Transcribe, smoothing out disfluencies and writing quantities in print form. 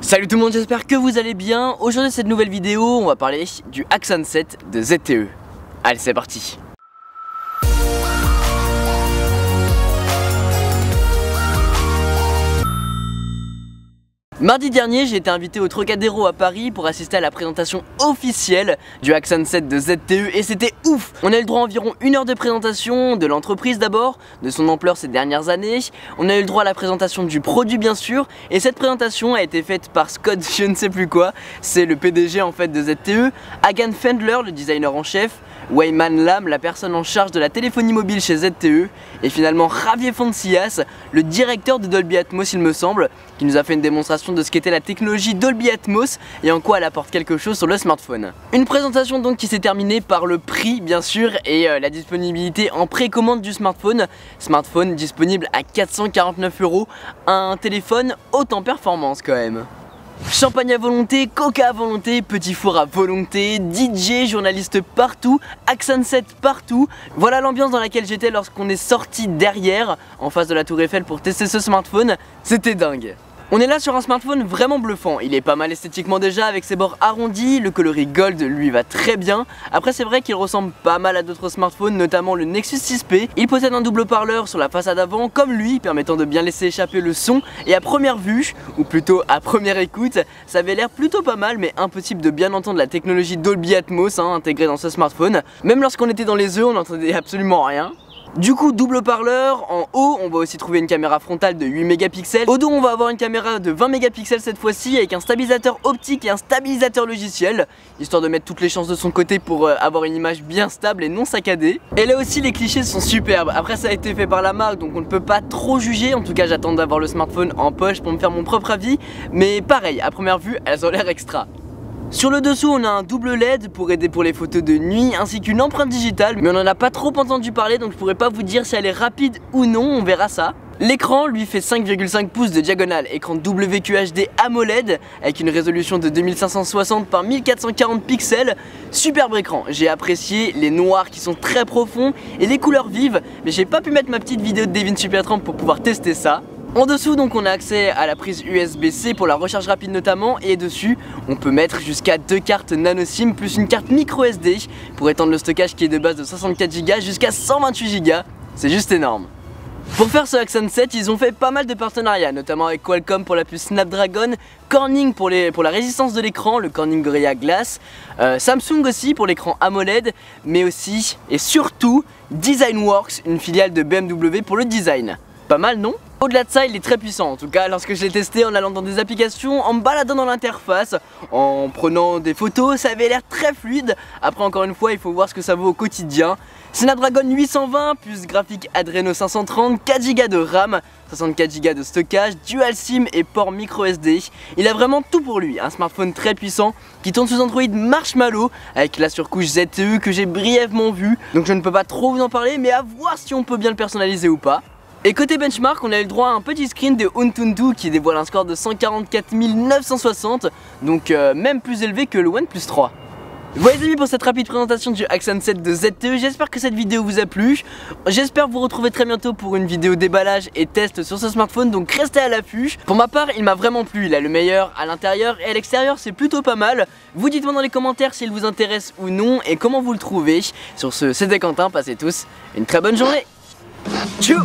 Salut tout le monde, j'espère que vous allez bien. Aujourd'hui cette nouvelle vidéo, on va parler du Axon 7 de ZTE. Allez, c'est parti. Mardi dernier, j'ai été invité au Trocadéro à Paris pour assister à la présentation officielle du Axon 7 de ZTE et c'était ouf. On a eu le droit à environ 1 heure de présentation de l'entreprise d'abord, de son ampleur ces dernières années. On a eu le droit à la présentation du produit bien sûr, et cette présentation a été faite par Scott je ne sais plus quoi, c'est le PDG en fait de ZTE, Hagan Fendler, le designer en chef, Wayman Lam, la personne en charge de la téléphonie mobile chez ZTE, et finalement Javier Foncias, le directeur de Dolby Atmos il me semble, qui nous a fait une démonstration de ce qu'était la technologie Dolby Atmos et en quoi elle apporte quelque chose sur le smartphone. Une présentation donc qui s'est terminée par le prix bien sûr et la disponibilité en précommande du smartphone. Smartphone disponible à 449 €, un téléphone haute en performance quand même. Champagne à volonté, coca à volonté, petit four à volonté, DJ, journaliste partout, Axon 7 partout. Voilà l'ambiance dans laquelle j'étais lorsqu'on est sorti derrière, en face de la tour Eiffel pour tester ce smartphone. C'était dingue. On est là sur un smartphone vraiment bluffant, il est pas mal esthétiquement déjà avec ses bords arrondis, le coloris gold lui va très bien. Après c'est vrai qu'il ressemble pas mal à d'autres smartphones, notamment le Nexus 6P. Il possède un double haut-parleur sur la façade avant comme lui, permettant de bien laisser échapper le son. Et à première vue, ou plutôt à première écoute, ça avait l'air plutôt pas mal, mais impossible de bien entendre la technologie Dolby Atmos intégrée dans ce smartphone. Même lorsqu'on était dans les œufs, on n'entendait absolument rien. Du coup, double haut-parleur, en haut on va aussi trouver une caméra frontale de 8 mégapixels. Au dos on va avoir une caméra de 20 mégapixels cette fois-ci avec un stabilisateur optique et un stabilisateur logiciel, histoire de mettre toutes les chances de son côté pour avoir une image bien stable et non saccadée. Et là aussi les clichés sont superbes. Après ça a été fait par la marque donc on ne peut pas trop juger. En tout cas j'attends d'avoir le smartphone en poche pour me faire mon propre avis. Mais pareil, à première vue elles ont l'air extra. Sur le dessous on a un double LED pour aider pour les photos de nuit ainsi qu'une empreinte digitale, mais on en a pas trop entendu parler donc je pourrais pas vous dire si elle est rapide ou non, on verra ça. L'écran lui fait 5,5 pouces de diagonale, écran WQHD AMOLED avec une résolution de 2560 par 1440 pixels. Superbe écran, j'ai apprécié les noirs qui sont très profonds et les couleurs vives, mais j'ai pas pu mettre ma petite vidéo de Devin Supertramp pour pouvoir tester ça. En dessous donc on a accès à la prise USB-C pour la recharge rapide notamment, et dessus on peut mettre jusqu'à 2 cartes nano SIM plus une carte micro SD pour étendre le stockage qui est de base de 64 Go jusqu'à 128 Go, c'est juste énorme. Pour faire ce Axon 7, ils ont fait pas mal de partenariats, notamment avec Qualcomm pour la puce Snapdragon, Corning pour la résistance de l'écran, le Corning Gorilla Glass, Samsung aussi pour l'écran AMOLED, mais aussi et surtout Designworks, une filiale de BMW pour le design. Pas mal non? Au-delà de ça, il est très puissant. En tout cas, lorsque je l'ai testé en allant dans des applications, en me baladant dans l'interface, en prenant des photos, ça avait l'air très fluide. Après, encore une fois, il faut voir ce que ça vaut au quotidien. Snapdragon 820, puce graphique Adreno 530, 4 Go de RAM, 64 Go de stockage, dual SIM et port micro SD. Il a vraiment tout pour lui, un smartphone très puissant qui tourne sous Android Marshmallow avec la surcouche ZTE que j'ai brièvement vue. Donc je ne peux pas trop vous en parler, mais à voir si on peut bien le personnaliser ou pas. Et côté benchmark, on a eu le droit à un petit screen de Antutu qui dévoile un score de 144 960, donc même plus élevé que le OnePlus 3. Voilà les amis pour cette rapide présentation du Axon 7 de ZTE, j'espère que cette vidéo vous a plu. J'espère vous retrouver très bientôt pour une vidéo déballage et test sur ce smartphone, donc restez à l'affût. Pour ma part, il m'a vraiment plu, il a le meilleur à l'intérieur et à l'extérieur, c'est plutôt pas mal. Vous dites-moi dans les commentaires s'il vous intéresse ou non et comment vous le trouvez. Sur ce, c'était Quentin, passez tous une très bonne journée. Tchou!